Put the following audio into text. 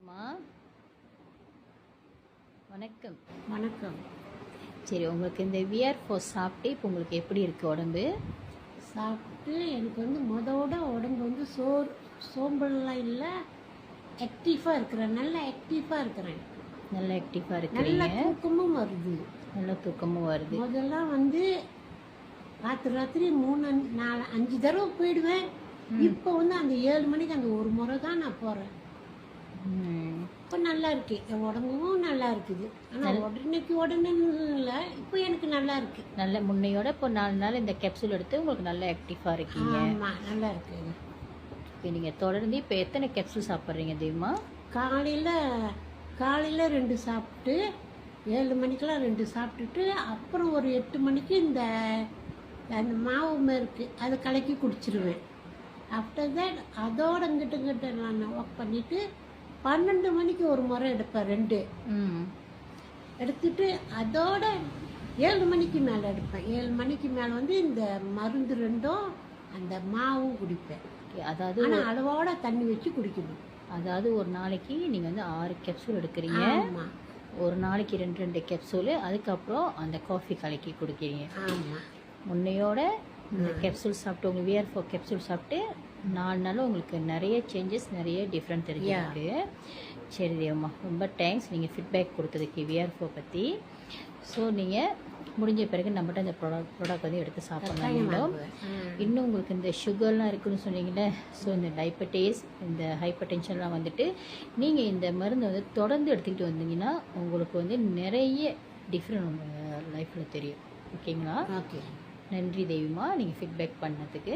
அம்மா வணக்கம். வணக்கம். சரி, உங்களுக்கு இந்த VR4 சாப்பிட்டு இப்போ உங்களுக்கு எப்படி இருக்குது உடம்பு? சாப்பிட்டு எனக்கு மொதோட உடம்பு சோம்பல்லாம் இல்லை, ஆக்டிவாக இருக்கிறேன். நல்லா ஆக்டிவாக இருக்கிறேன். நல்லா ஆக்டிவாக நல்ல இருக்கிறீங்க. தூக்கமும் வருது. நல்ல தூக்கமும் வருது. முதல்லாம் ராத்திரி 3 4 5 தடவை போயிடுவேன். இப்போ அந்த 7 மணிக்கு அந்த ஒரு முறை தான் நான் போகிறேன். இப்போ நல்லா இருக்கு, என் உடம்பும் நல்லா இருக்குது. ஆனால் உடனே இல்லை, இப்போ எனக்கு நல்லா இருக்கு. நல்ல முன்னையோட இப்போ 4 நாள் இந்த கேப்சூல் எடுத்து உங்களுக்கு நல்லா ஆக்டிவாக இருக்கீங்க. ஆமாம், நல்லா இருக்கு. இப்போ நீங்கள் தொடர்ந்து இப்போ எத்தனை கேப்சூல் சாப்பிட்றீங்க தெரியுமா? காலையில் 2 சாப்பிட்டு 7 மணிக்கெல்லாம் 2 சாப்பிட்டுட்டு அப்புறம் ஒரு 8 மணிக்கு அந்த மாவு இருக்குது, அதை கலக்கி குடிச்சிருவேன். ஆஃப்டர் தட் அதோட இங்கிட்ட நான் ஒர்க் பண்ணிவிட்டு 12 மணிக்கு ஒரு முறை எடுப்பேன். 2 எடுத்துட்டு அதோட 7 மணிக்கு மேலே எடுப்பேன். 7 மணிக்கு மேலே இந்த மருந்து 2ம் அந்த மாவும் குடிப்பேன். அதாவது ஆனால் அளவோட தண்ணி வச்சு குடிக்கணும். அதாவது ஒரு நாளைக்கு நீங்கள் 6 கேப்சூல் எடுக்கிறீங்க. ஆமாம், ஒரு நாளைக்கு 2 கேப்சூலு, அதுக்கப்புறம் அந்த காஃபி கலக்கி குடிக்கிறீங்க. ஆமாம். முன்னையோட இந்த கேப்சூல் சாப்பிட்டு உங்கள் VR4 கேப்சூல் சாப்பிட்டு 4 நாள் உங்களுக்கு நிறைய சேஞ்சஸ், நிறைய டிஃப்ரெண்ட் தெரிஞ்சிருக்கு. சரி தேவம்மா, ரொம்ப தேங்க்ஸ் நீங்கள் ஃபீட்பேக் கொடுத்ததுக்கு VR4 பற்றி. ஸோ நீங்கள் முடிஞ்ச பிறகு நம்மகிட்ட இந்த ப்ராடக்ட் எடுத்து சாப்பிட்லாம். இன்னும் உங்களுக்கு இந்த சுகர்லாம் இருக்குதுன்னு சொன்னீங்களே, ஸோ இந்த டயபெட்டிஸ், இந்த ஹைப்பர் டென்ஷன்லாம் நீங்கள் இந்த மருந்தை தொடர்ந்து எடுத்துக்கிட்டு வந்தீங்கன்னா உங்களுக்கு நிறைய டிஃப்ரெண்ட் உங்கள் லைஃப்பில் தெரியும். ஓகேங்களா? ஓகே. நன்றி தெய்வமா, நீங்கள் ஃபீட்பேக் பண்ணதுக்கு.